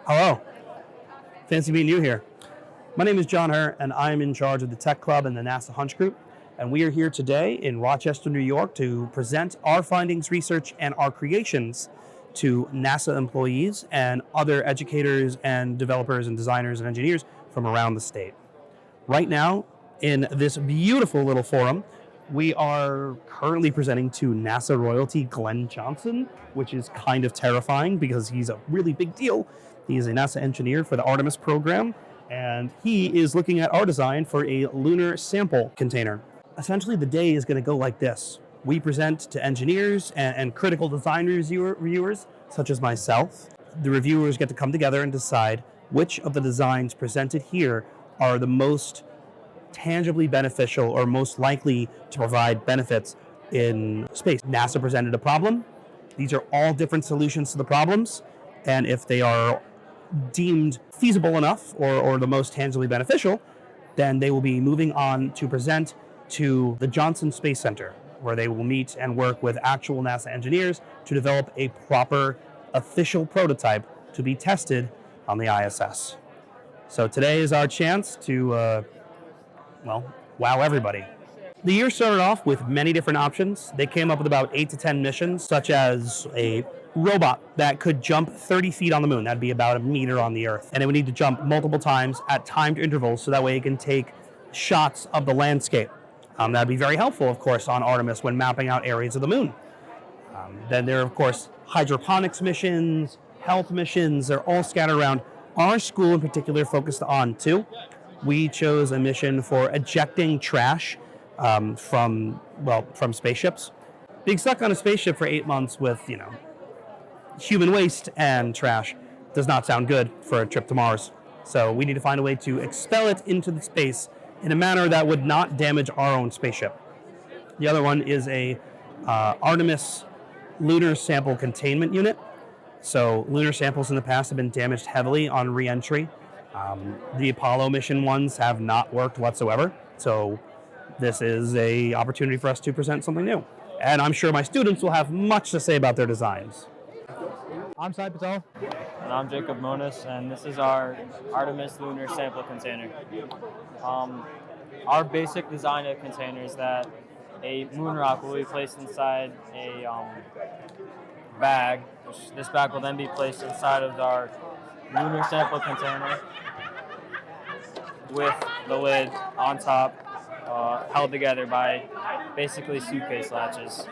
Hello. Fancy meeting you here. My name is John Herr, and I'm in charge of the Tech Club and the NASA HUNCH group. And we are here today in Rochester, New York to present our findings, research, and our creations to NASA employees and other educators and developers and designers and engineers from around the state. Right now, in this beautiful little forum, we are currently presenting to NASA royalty Glenn Johnson, which is kind of terrifying because he's a really big deal. He's a NASA engineer for the Artemis program, and he is looking at our design for a lunar sample container. Essentially, the day is going to go like this. We present to engineers and critical design reviewers, such as myself. The reviewers get to come together and decide which of the designs presented here are the most tangibly beneficial or most likely to provide benefits in space. NASA presented a problem. These are all different solutions to the problems, and if they are deemed feasible enough or the most tangibly beneficial, then they will be moving on to present to the Johnson Space Center, where they will meet and work with actual NASA engineers to develop a proper official prototype to be tested on the ISS. So today is our chance to wow everybody. The year started off with many different options. They came up with about 8 to 10 missions, such as a robot that could jump 30 feet on the moon. That'd be about a meter on the Earth. And it would need to jump multiple times at timed intervals so that way it can take shots of the landscape. That'd be very helpful, of course, on Artemis when mapping out areas of the moon. Then there are, of course, hydroponics missions, health missions. They're all scattered around. Our school in particular focused on two. We chose a mission for ejecting trash from spaceships. Being stuck on a spaceship for 8 months with, human waste and trash does not sound good for a trip to Mars. So we need to find a way to expel it into the space in a manner that would not damage our own spaceship. The other one is a Artemis lunar sample containment unit. So lunar samples in the past have been damaged heavily on re-entry. The Apollo mission ones have not worked whatsoever. So this is an opportunity for us to present something new. And I'm sure my students will have much to say about their designs. I'm Sai Patel. And I'm Jacob Monis, and this is our Artemis lunar sample container. Our basic design of the container is that a moon rock will be placed inside a bag, which this bag will then be placed inside of our lunar sample container with the lid on top, held together by basically suitcase latches.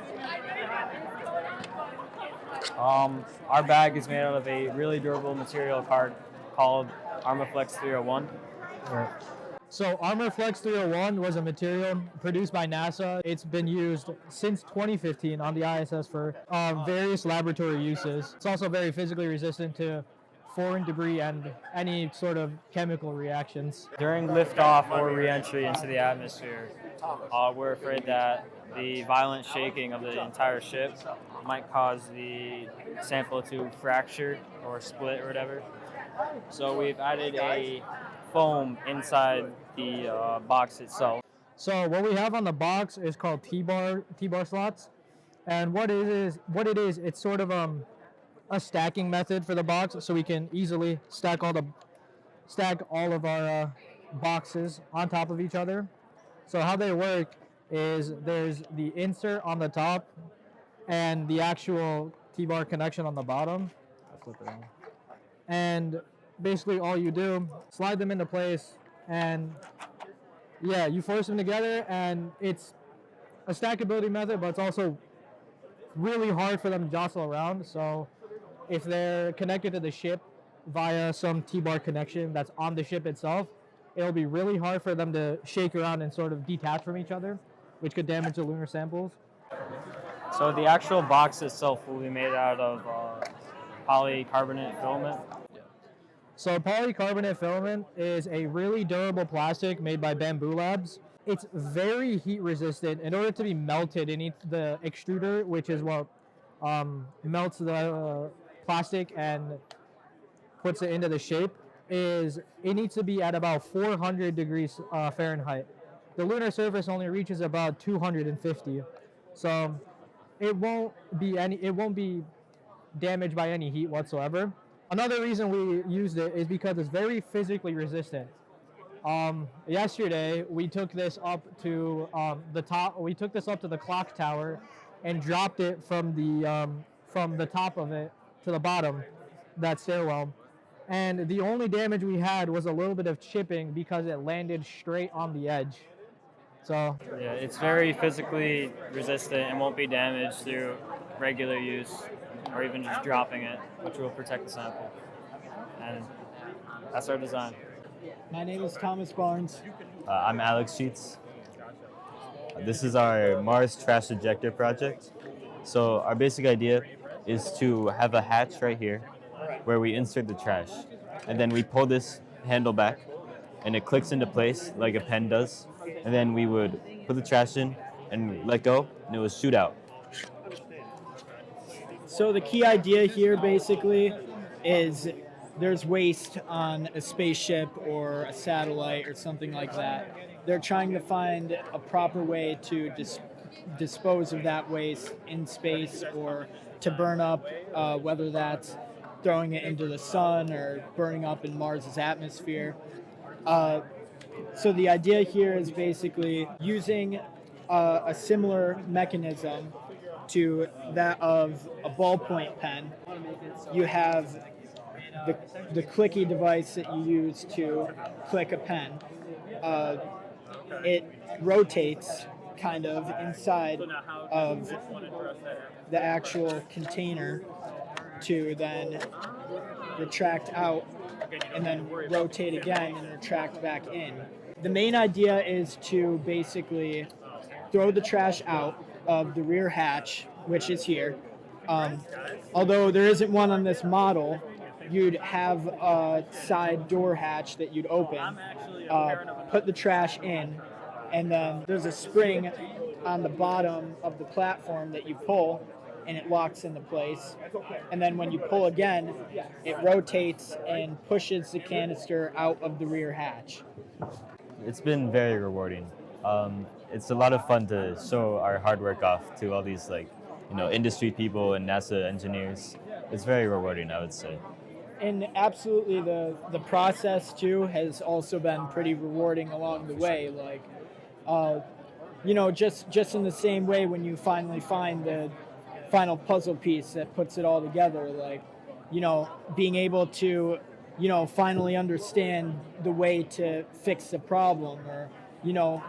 Our bag is made out of a really durable material called Armaflex 301. So Armorflex 301 was a material produced by NASA. It's been used since 2015 on the ISS for various laboratory uses. It's also very physically resistant to foreign debris and any sort of chemical reactions. During liftoff or re-entry into the atmosphere, we're afraid that the violent shaking of the entire ship might cause the sample to fracture or split or whatever. So we've added a foam inside the box itself. So what we have on the box is called T-bar slots, and what it is, it's sort of a stacking method for the box, so we can easily stack all of our boxes on top of each other. So how they work is there's the insert on the top and the actual T-bar connection on the bottom. I'll flip it on. And basically all you do, slide them into place, and yeah, you force them together, and it's a stackability method, but it's also really hard for them to jostle around. So if they're connected to the ship via some T-bar connection that's on the ship itself, it'll be really hard for them to shake around and sort of detach from each other, which could damage the lunar samples. So the actual box itself will be made out of polycarbonate filament. So polycarbonate filament is a really durable plastic made by Bamboo Labs. It's very heat resistant. In order to be melted, it needs the extruder, which is what melts the plastic and puts it into the shape. It needs to be at about 400 degrees Fahrenheit. The lunar surface only reaches about 250, so it won't be damaged by any heat whatsoever. Another reason we used it is because it's very physically resistant. Yesterday we took this up to the top. We took this up to the clock tower, and dropped it from the top of it to the bottom, that stairwell. And the only damage we had was a little bit of chipping because it landed straight on the edge. So Yeah, it's very physically resistant and won't be damaged through regular use or even just dropping it, which will protect the sample. And that's our design. My name is Thomas Barnes. I'm Alex Sheets. This is our Mars trash ejector project. So our basic idea is to have a hatch right here where we insert the trash. And then we pull this handle back and it clicks into place like a pen does. And then we would put the trash in and let go and it would shoot out. So the key idea here basically is there's waste on a spaceship or a satellite or something like that. They're trying to find a proper way to dispose of that waste in space or to burn up, whether that's throwing it into the sun or burning up in Mars's atmosphere. So the idea here is basically using a similar mechanism to that of a ballpoint pen. You have the clicky device that you use to click a pen. It rotates kind of inside of the actual container to then retract out and then rotate again and retract back in. The main idea is to basically throw the trash out of the rear hatch, which is here. Although there isn't one on this model, you'd have a side door hatch that you'd open, put the trash in, and then there's a spring on the bottom of the platform that you pull, and it locks into place. And then when you pull again, it rotates and pushes the canister out of the rear hatch. It's been very rewarding. It's a lot of fun to show our hard work off to all these industry people and NASA engineers. It's very rewarding, I would say. And absolutely the process too has also been pretty rewarding along the way. Just in the same way when you finally find the final puzzle piece that puts it all together, being able to, finally understand the way to fix the problem, or,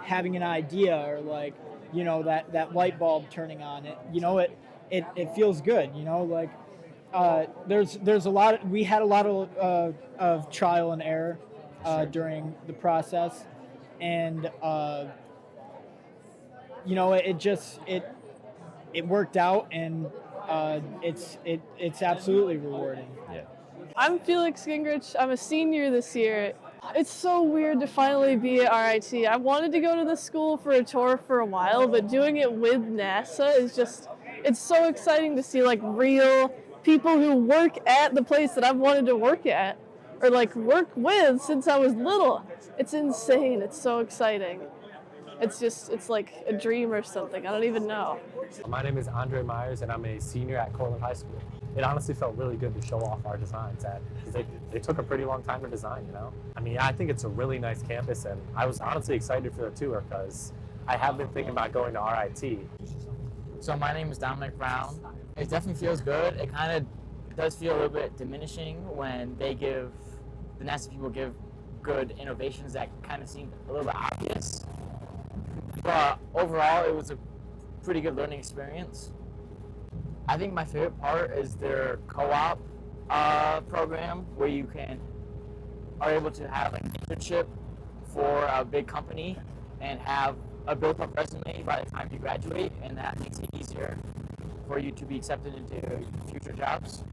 having an idea, or that light bulb turning on, it feels good, there's a lot, we had a lot of trial and error during the process, and it worked out, and it's absolutely rewarding. Yeah. I'm Felix Gingrich. I'm a senior this year. It's so weird to finally be at RIT. I wanted to go to the school for a tour for a while, but doing it with NASA is it's so exciting to see real people who work at the place that I've wanted to work at, or work with since I was little. It's insane. It's so exciting. It's like a dream or something. I don't even know. My name is Andre Myers, and I'm a senior at Cortland High School. It honestly felt really good to show off our designs. They took a pretty long time to design, I mean, I think it's a really nice campus, and I was honestly excited for the tour because I have been thinking about going to RIT. So my name is Dominic Brown. It definitely feels good. It kind of does feel a little bit diminishing when the NASA people give good innovations that kind of seem a little bit obvious. But overall, it was a pretty good learning experience. I think my favorite part is their co-op program, where you are able to have an internship for a big company and have a built-up resume by the time you graduate, and that makes it easier for you to be accepted into future jobs.